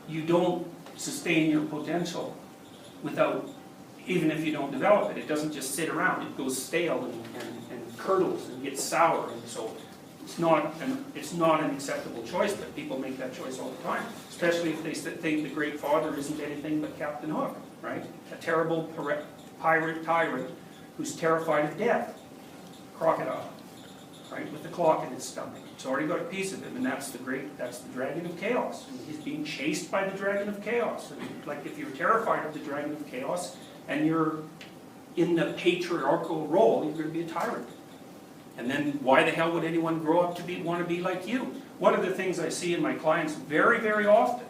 you don't sustain your potential without, even if you don't develop it. It doesn't just sit around. It goes stale and curdles and gets sour. And so it's not an acceptable choice, but people make that choice all the time. Especially if they think the Great Father isn't anything but Captain Hook, right? A terrible pirate tyrant who's terrified of death. Crocodile, right? With the clock in his stomach. It's already got a piece of him, and that's the Dragon of Chaos. And he's being chased by the Dragon of Chaos. And like, if you're terrified of the Dragon of Chaos and you're in the patriarchal role, you're going to be a tyrant. And then why the hell would anyone grow up to want to be like you? One of the things I see in my clients very, very often,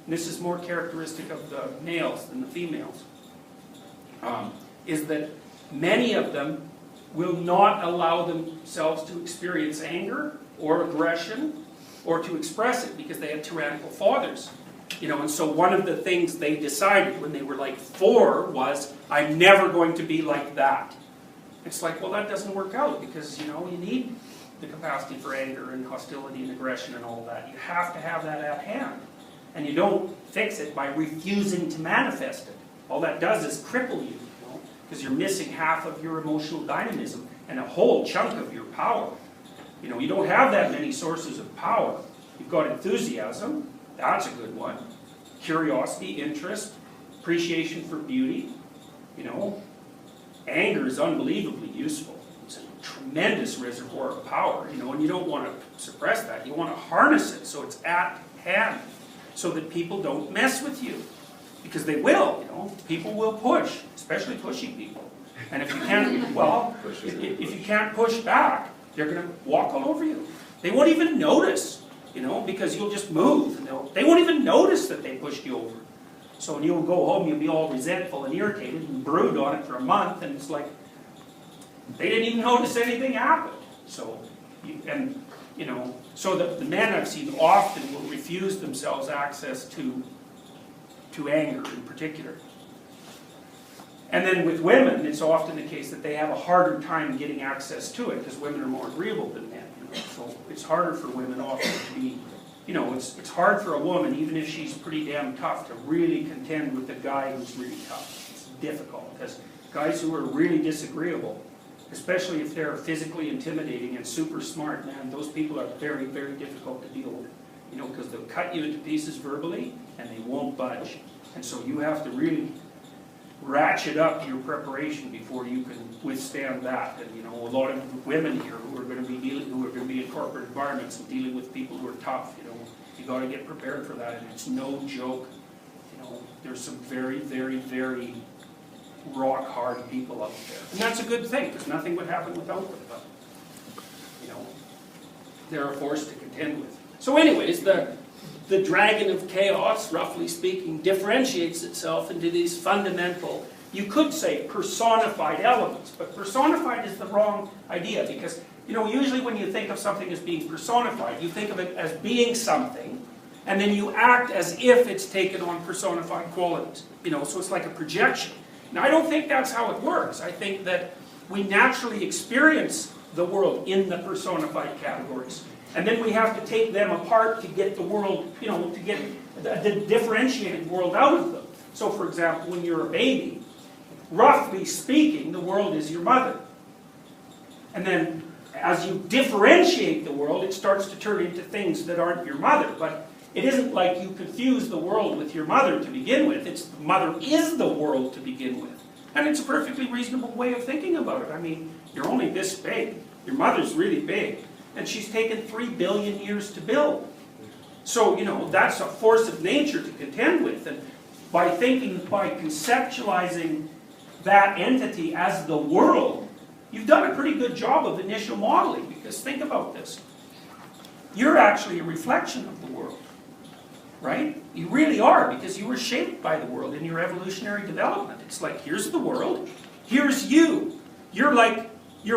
and this is more characteristic of the males than the females, is that many of them will not allow themselves to experience anger or aggression or to express it because they had tyrannical fathers. And so one of the things they decided when they were like 4 was, I'm never going to be like that. It's like, well, that doesn't work out because, you need the capacity for anger and hostility and aggression and all that. You have to have that at hand. And you don't fix it by refusing to manifest it. All that does is cripple you, because you're missing half of your emotional dynamism and a whole chunk of your power. You don't have that many sources of power. You've got enthusiasm, that's a good one. Curiosity, interest, appreciation for beauty. Anger is unbelievably useful. It's a tremendous reservoir of power, and you don't want to suppress that. You want to harness it so it's at hand, so that people don't mess with you. Because they will, people will push, especially pushy people. And if you can't, well, if you can't push back, they're going to walk all over you. They won't even notice, because you'll just move. And they won't even notice that they pushed you over. So when you'll go home, you'll be all resentful and irritated and brood on it for a month, and it's like, they didn't even notice anything happened. So, so the men I've seen often will refuse themselves access to anger in particular. And then with women, it's often the case that they have a harder time getting access to it, because women are more agreeable than men. So it's harder for women often to be, it's hard for a woman, even if she's pretty damn tough, to really contend with a guy who's really tough. It's difficult, because guys who are really disagreeable, especially if they're physically intimidating and super smart, man, those people are very, very difficult to deal with. Because they'll cut you into pieces verbally, and they won't budge. And so you have to really ratchet up your preparation before you can withstand that. And a lot of women here who are going to be in corporate environments and dealing with people who are tough, you got to get prepared for that, and it's no joke. There's some very, very, very rock hard people out there, and that's a good thing, because nothing would happen without them. But they're a force to contend with. So anyways, the Dragon of Chaos, roughly speaking, differentiates itself into these fundamental, you could say, personified elements. But personified is the wrong idea, because usually when you think of something as being personified, you think of it as being something, and then you act as if it's taken on personified qualities. So it's like a projection. Now, I don't think that's how it works. I think that we naturally experience the world in the personified categories. And then we have to take them apart to get the world, to get the differentiated world out of them. So, for example, when you're a baby, roughly speaking, the world is your mother. And then, as you differentiate the world, it starts to turn into things that aren't your mother. But it isn't like you confuse the world with your mother to begin with. It's the mother is the world to begin with. And it's a perfectly reasonable way of thinking about it. I mean, you're only this big. Your mother's really big. And she's taken 3 billion years to build. So, that's a force of nature to contend with. And by conceptualizing that entity as the world, you've done a pretty good job of initial modeling. Because think about this. You're actually a reflection of the world. Right? You really are, because you were shaped by the world in your evolutionary development. It's like, here's the world, here's you. You're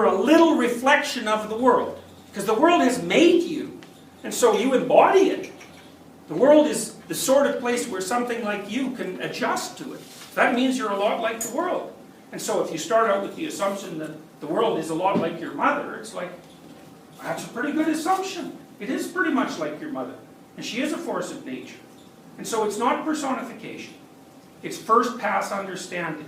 a little reflection of the world. Because the world has made you, and so you embody it. The world is the sort of place where something like you can adjust to it. That means you're a lot like the world. And so if you start out with the assumption that the world is a lot like your mother, it's like, that's a pretty good assumption. It is pretty much like your mother. And she is a force of nature. And so it's not personification. It's first pass understanding.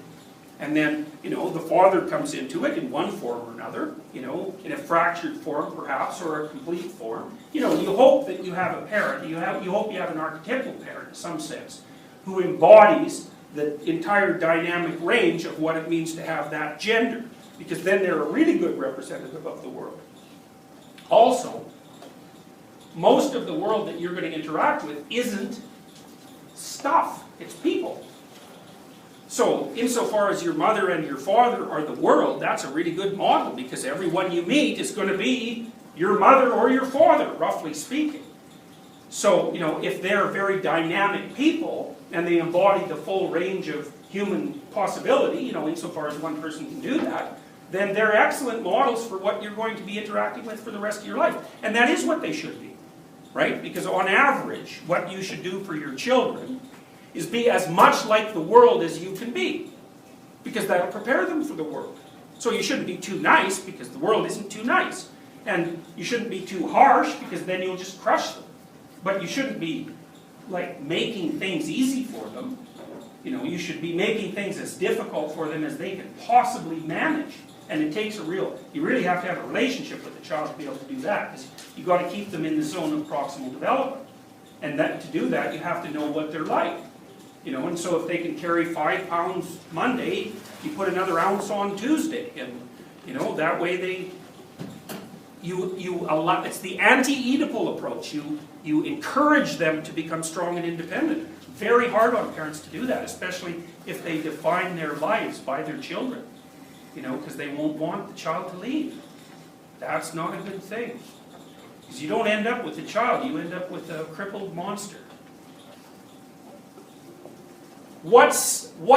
And then, the father comes into it in one form or another, in a fractured form perhaps, or a complete form. You hope that you have a parent, you hope you have an archetypal parent in some sense, who embodies the entire dynamic range of what it means to have that gender. Because then they're a really good representative of the world. Also, most of the world that you're going to interact with isn't stuff, it's people. So, insofar as your mother and your father are the world, that's a really good model, because everyone you meet is going to be your mother or your father, roughly speaking. So, if they're very dynamic people, and they embody the full range of human possibility, insofar as one person can do that, then they're excellent models for what you're going to be interacting with for the rest of your life. And that is what they should be, right? Because on average, what you should do for your children is be as much like the world as you can be, because that'll prepare them for the world. So you shouldn't be too nice, because the world isn't too nice. And you shouldn't be too harsh, because then you'll just crush them. But you shouldn't be, making things easy for them. You should be making things as difficult for them as they can possibly manage. And it takes you really have to have a relationship with the child to be able to do that, because you've got to keep them in the zone of proximal development. And to do that, you have to know what they're like. And so if they can carry 5 pounds Monday, you put another ounce on Tuesday, and that way you allow. It's the anti-Oedipal approach. You encourage them to become strong and independent. Very hard on parents to do that, especially if they define their lives by their children. Because they won't want the child to leave. That's not a good thing. Because you don't end up with the child, you end up with a crippled monster. What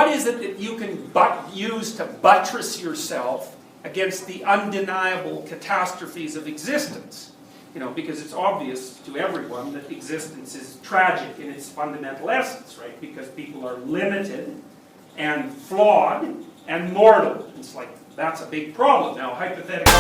is it that you can use to buttress yourself against the undeniable catastrophes of existence? Because it's obvious to everyone that existence is tragic in its fundamental essence, right? Because people are limited and flawed and mortal. It's that's a big problem. Now, hypothetically.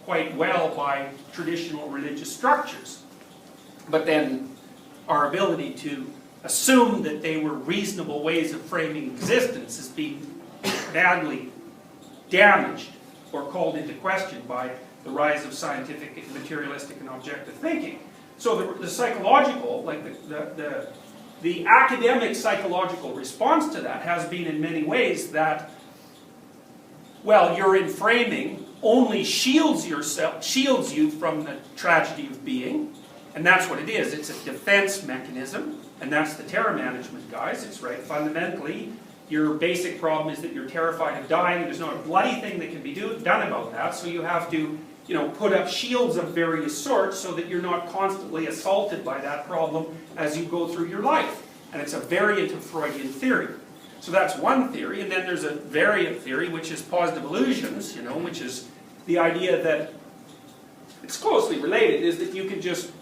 Quite well by traditional religious structures. But then our ability to assume that they were reasonable ways of framing existence is being badly damaged or called into question by the rise of scientific, materialistic, and objective thinking. So the psychological, the academic psychological response to that has been in many ways that, well, your inframing only shields you from the tragedy of being, and that's what it is. It's a defense mechanism, and that's the terror management, guys. It's right. Fundamentally, your basic problem is that you're terrified of dying, and there's not a bloody thing that can be done about that, so you have to, put up shields of various sorts so that you're not constantly assaulted by that problem as you go through your life. And it's a variant of Freudian theory. So that's one theory, and then there's a variant theory, which is positive illusions, which is the idea that, it's closely related, is that you can just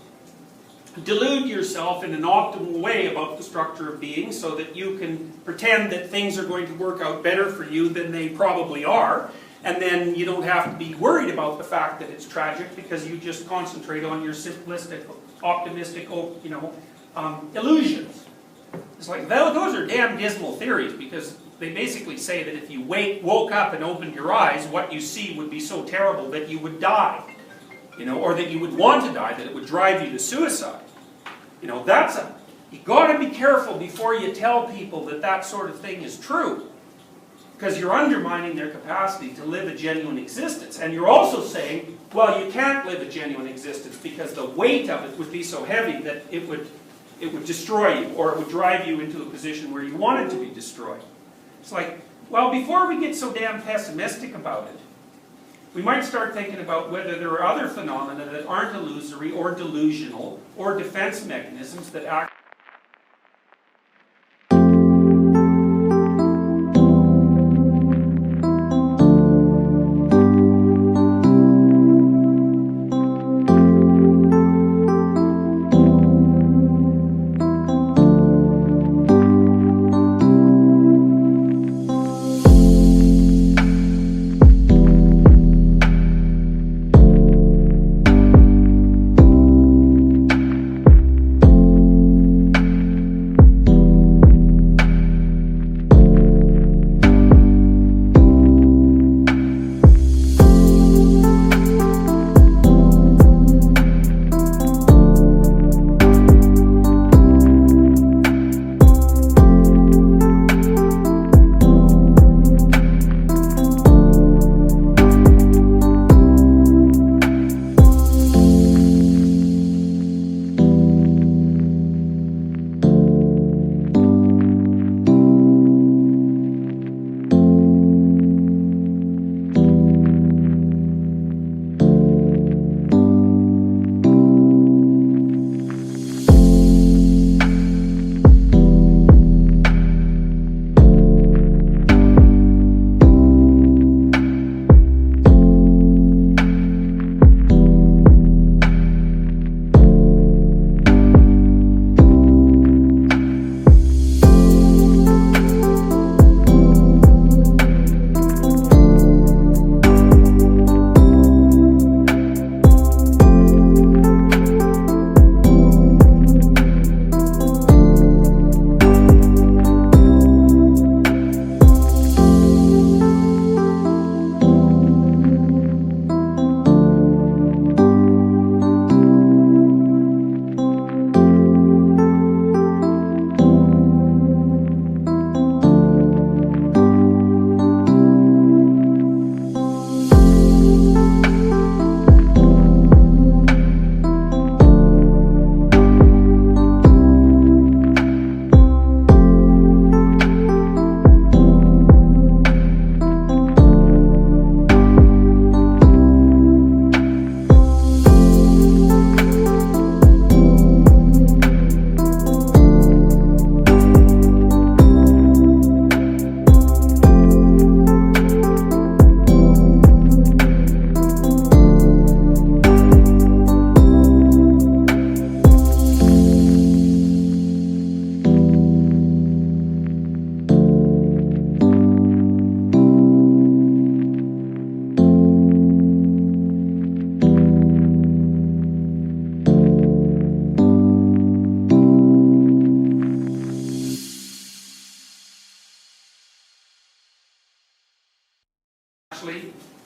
delude yourself in an optimal way about the structure of being so that you can pretend that things are going to work out better for you than they probably are, and then you don't have to be worried about the fact that it's tragic because you just concentrate on your simplistic, optimistic, illusions. It's like, those are damn dismal theories, because they basically say that if you woke up and opened your eyes, what you see would be so terrible that you would die. You know, or that you would want to die, that it would drive you to suicide. You know, you got to be careful before you tell people that that sort of thing is true. Because you're undermining their capacity to live a genuine existence. And you're also saying, well, you can't live a genuine existence because the weight of it would be so heavy that it would destroy you, or it would drive you into a position where you wanted to be destroyed. It's like, well, before we get so damn pessimistic about it, we might start thinking about whether there are other phenomena that aren't illusory or delusional or defense mechanisms that act.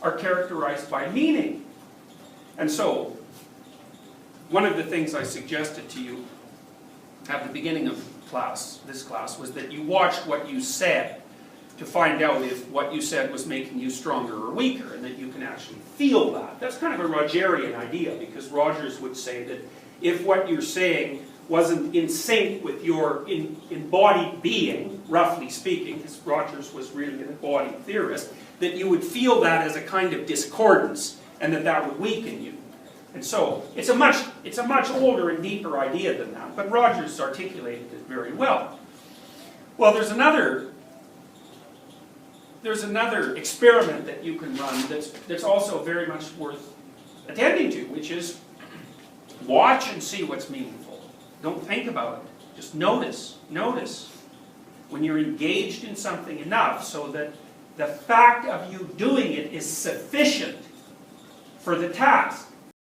Are characterized by meaning. And so, one of the things I suggested to you at the beginning of this class, was that you watched what you said to find out if what you said was making you stronger or weaker, and that you can actually feel that. That's kind of a Rogerian idea, because Rogers would say that if what you're saying wasn't in sync with your embodied being, roughly speaking, because Rogers was really an embodied theorist, that you would feel that as a kind of discordance, and that would weaken you. And so, it's a much older and deeper idea than that, but Rogers articulated it very well. Well, there's another experiment that you can run that's also very much worth attending to, which is watch and see what's meaningful. Don't think about it. Just notice. Notice when you're engaged in something enough so that the fact of you doing it is sufficient for the task.